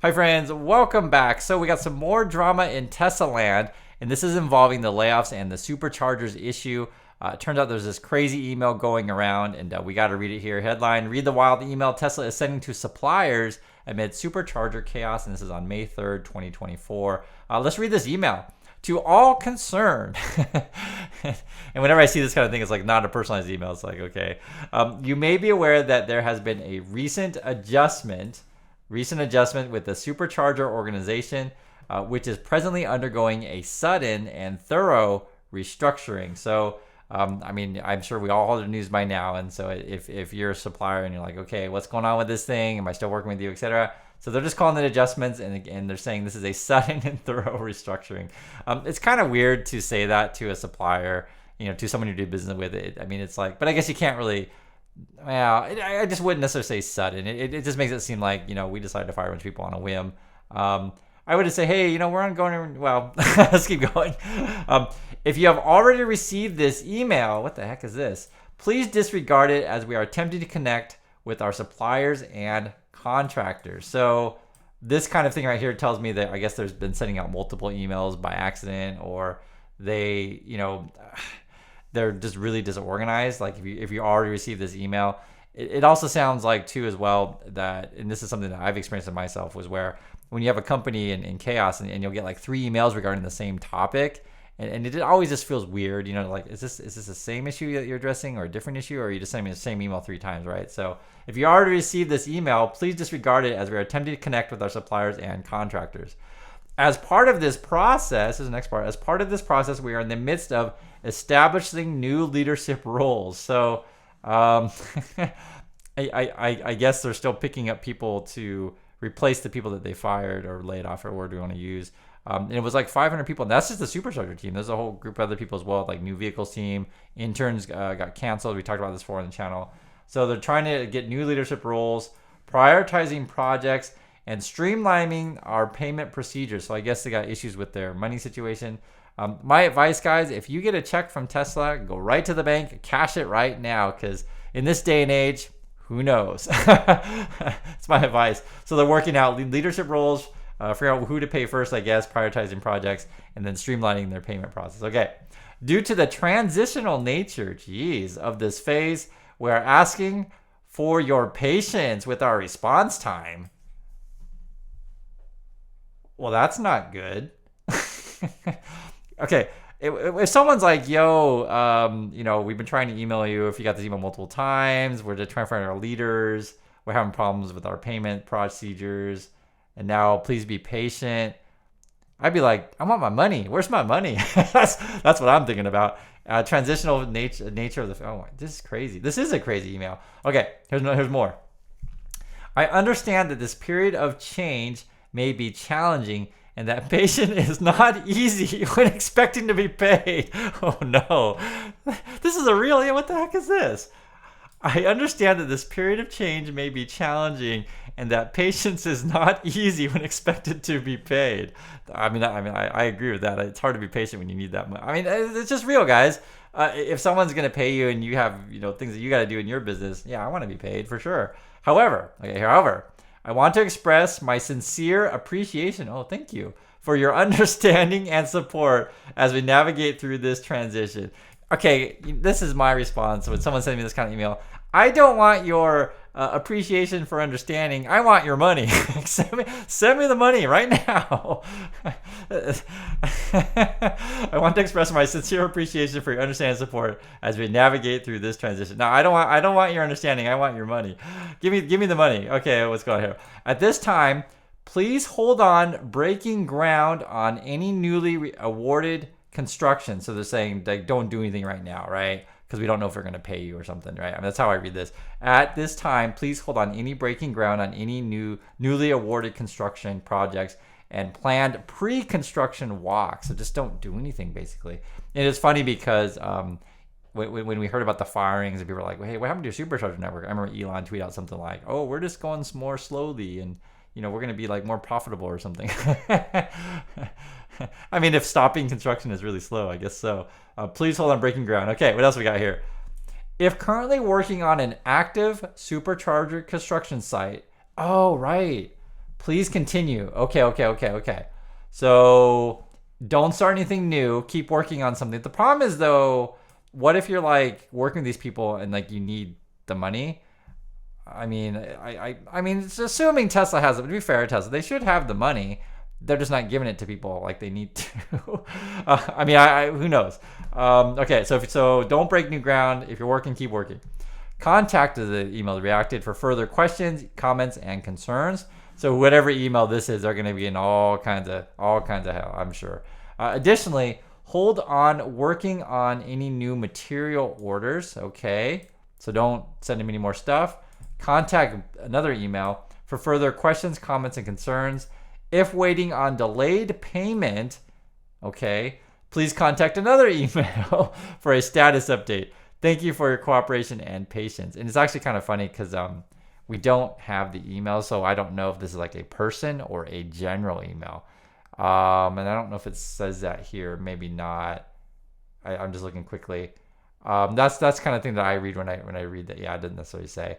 Hi friends, welcome back. So we got some more drama in Tesla land, and this is involving the layoffs and the superchargers issue. It turns out there's this crazy email going around, and we got to read it here. Headline: Read the wild email Tesla is sending to suppliers amid supercharger chaos, and this is on May 3rd, 2024. Let's read this email. To all concerned, and whenever I see this kind of thing, it's like not a personalized email. It's like, okay, you may be aware that there has been a recent adjustment with the supercharger organization, which is presently undergoing a sudden and thorough restructuring. So, I'm sure we all heard the news by now. And so if you're a supplier and you're like, okay, what's going on with this thing? Am I still working with you, etc.? So they're just calling it adjustments, and they're saying this is a sudden and thorough restructuring. It's kind of weird to say that to a supplier, to someone you do business with. It's like, but I guess you can't really. Well, I just wouldn't necessarily say sudden. It just makes it seem like, we decided to fire a bunch of people on a whim. I would just say, hey, we're ongoing. Well, let's keep going. If you have already received this email, what the heck is this? Please disregard it as we are attempting to connect with our suppliers and contractors. So this kind of thing right here tells me that I guess there's been sending out multiple emails by accident, or they, they're just really disorganized. Like if you already received this email, it also sounds like too as well that, and this is something that I've experienced in myself, was where when you have a company in chaos and you'll get like 3 emails regarding the same topic, and it always just feels weird, like is this the same issue that you're addressing or a different issue, or are you just sending me the same email 3 times, right? So if you already received this email, please disregard it as we're attempting to connect with our suppliers and contractors. As part of this process, this is the next part. As part of this process, we are in the midst of establishing new leadership roles. So I guess they're still picking up people to replace the people that they fired or laid off, or word we want to use. And it was like 500 people. And that's just the supercharger team. There's a whole group of other people as well, like new vehicles team. Interns got canceled. We talked about this before on the channel. So they're trying to get new leadership roles, prioritizing projects, and streamlining our payment procedures. So I guess they got issues with their money situation. My advice, guys, if you get a check from Tesla, go right to the bank, cash it right now, because in this day and age, who knows? It's my advice. So they're working out leadership roles, figure out who to pay first, I guess, prioritizing projects, and then streamlining their payment process. Okay. Due to the transitional nature, of this phase, we're asking for your patience with our response time. Well, that's not good. Okay, if someone's like, yo, we've been trying to email you. If you got this email multiple times, we're just trying to find our leaders. We're having problems with our payment procedures. And now please be patient. I'd be like, I want my money. Where's my money? That's what I'm thinking about. Transitional nature of the, oh, this is crazy. This is a crazy email. Okay, here's more. I understand that this period of change may be challenging, and that patient is not easy when expecting to be paid. Oh no, this is a real, what the heck is this? I understand that this period of change may be challenging, and that patience is not easy when expected to be paid. I agree with that. It's hard to be patient when you need that money. It's just real, guys. If someone's going to pay you and you have, things that you got to do in your business, yeah, I want to be paid for sure. However, I want to express my sincere appreciation, thank you, for your understanding and support as we navigate through this transition. Okay, this is my response when someone sends me this kind of email. I don't want your appreciation for understanding. I want your money. send me the money right now. I want to express my sincere appreciation for your understanding and support as we navigate through this transition. Now, I don't want your understanding. I want your money. Give me the money. Okay, what's going on here? At this time, please hold on breaking ground on any newly awarded construction. So they're saying, like, don't do anything right now, right? Because we don't know if we're going to pay you or something, right? That's how I read this. At this time, please hold on any breaking ground on any newly awarded construction projects and planned pre-construction walks. So just don't do anything, basically. And it's funny because when we heard about the firings and people were like, well, hey, what happened to your supercharger network? I remember Elon tweeted out something like, oh, we're just going more slowly, and we're going to be like more profitable or something. If stopping construction is really slow, I guess so. Please hold on breaking ground. Okay, what else we got here? If currently working on an active supercharger construction site, oh, right. Please continue. Okay. So don't start anything new. Keep working on something. The problem is though, what if you're like working with these people and like you need the money? I mean, it's assuming Tesla has it. But to be fair, Tesla, they should have the money. They're just not giving it to people like they need to. Who knows? Okay, so don't break new ground. If you're working, keep working. Contact the email reacted for further questions, comments, and concerns. So whatever email this is, they're going to be in all kinds of hell, I'm sure. Additionally, hold on working on any new material orders. Okay, so don't send them any more stuff. Contact another email for further questions, comments, and concerns. If waiting on delayed payment, okay, please contact another email for a status update. Thank you for your cooperation and patience. And it's actually kind of funny because we don't have the email, so I don't know if this is like a person or a general email. And I don't know if it says that here. Maybe not. I'm just looking quickly. That's kind of thing that I read when I read that. Yeah, I didn't necessarily say.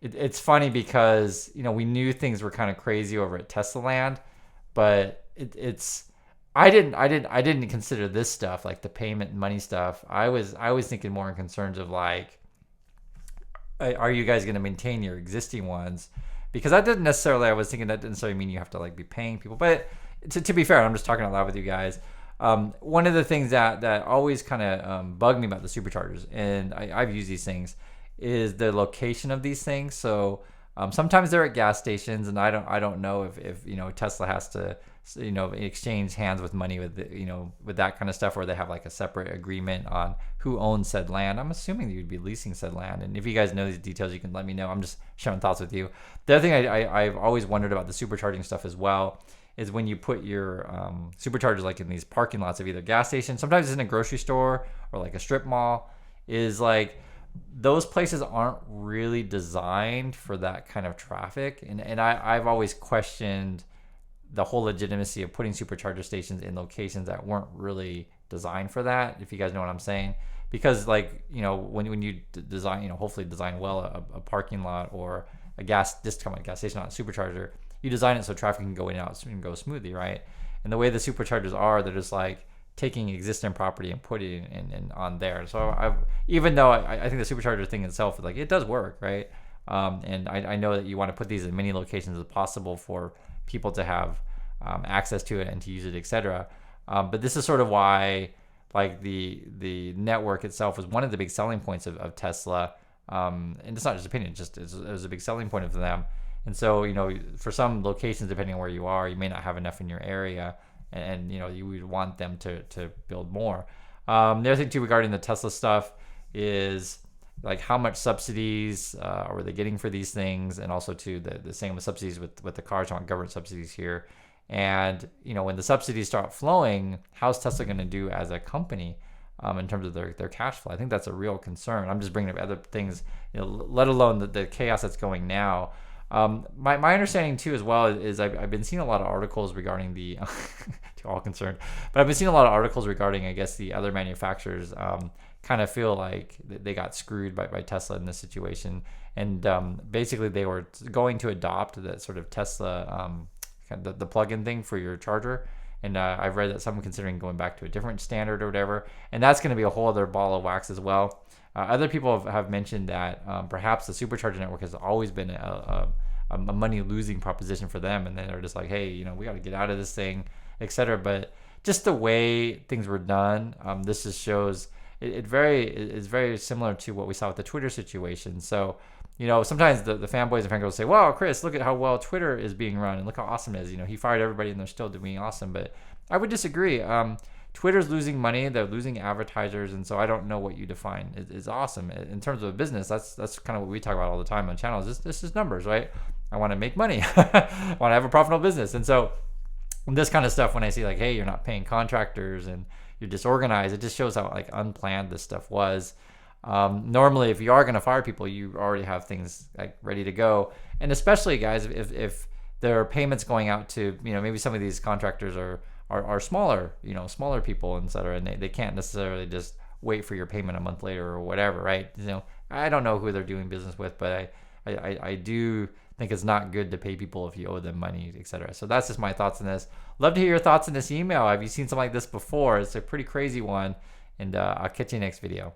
It's funny because we knew things were kind of crazy over at Tesla Land, but I didn't consider this stuff like the payment money stuff. I was thinking more in concerns of like, are you guys going to maintain your existing ones? Because I didn't necessarily. I was thinking that didn't necessarily mean you have to like be paying people. But to be fair, I'm just talking out loud with you guys. One of the things that always kind of bugged me about the superchargers, and I've used these things, is the location of these things. So sometimes they're at gas stations, and I don't know if Tesla has to exchange hands with money with with that kind of stuff, or they have like a separate agreement on who owns said land. I'm assuming that you'd be leasing said land, and if you guys know these details, you can let me know. I'm just sharing thoughts with you. The other thing I've always wondered about the supercharging stuff as well is when you put your superchargers like in these parking lots of either gas stations, sometimes it's in a grocery store or like a strip mall, is like those places aren't really designed for that kind of traffic, and I've always questioned the whole legitimacy of putting supercharger stations in locations that weren't really designed for that, if you guys know what I'm saying. Because like, when you design, hopefully design well a parking lot or a gas station, not a supercharger, you design it so traffic can go in and out and go smoothly, right? And the way the superchargers are, they're just like taking existing property and putting it in on there. So even though I think the supercharger thing itself, like, it does work, right? And I know that you want to put these in many locations as possible for people to have access to it and to use it, etc. But this is sort of why, like, the network itself was one of the big selling points of Tesla. And it's not just opinion, it was a big selling point of them. And so, for some locations, depending on where you are, you may not have enough in your area, and you would want them to build more. The other thing too regarding the Tesla stuff is like how much subsidies are they getting for these things, and also too the same with subsidies with the cars. I want government subsidies here, and when the subsidies start flowing, how's Tesla going to do as a company in terms of their cash flow? I think that's a real concern. I'm just bringing up other things, let alone the chaos that's going now. My understanding too as well is I've been seeing a lot of articles regarding the to all concerned, but I've been seeing a lot of articles regarding, I guess, the other manufacturers kind of feel like they got screwed by Tesla in this situation, and basically they were going to adopt that sort of Tesla kind of the plug-in thing for your charger, and I've read that some are considering going back to a different standard or whatever, and that's going to be a whole other ball of wax as well. Other people have mentioned that perhaps the supercharger network has always been a money-losing proposition for them, and then they're just like, hey, we got to get out of this thing, etc. But just the way things were done, this just shows it's very similar to what we saw with the Twitter situation. So, sometimes the fanboys and fangirls say, "Wow, Chris, look at how well Twitter is being run, and look how awesome it is." He fired everybody, and they're still doing awesome. But I would disagree. Twitter's losing money, they're losing advertisers, and so I don't know what you define is awesome. In terms of a business, that's kind of what we talk about all the time on channels. This is numbers, right? I want to make money. I want to have a profitable business. And so this kind of stuff, when I see like, hey, you're not paying contractors and you're disorganized, it just shows how like unplanned this stuff was. Normally, if you are going to fire people, you already have things like ready to go. And especially, guys, if there are payments going out to, maybe some of these contractors are smaller, smaller people, et cetera, and they can't necessarily just wait for your payment a month later or whatever, right? I don't know who they're doing business with, but I do think it's not good to pay people if you owe them money, etc. So that's just my thoughts on this. Love to hear your thoughts in this email. Have you seen something like this before? It's a pretty crazy one. And I'll catch you next video.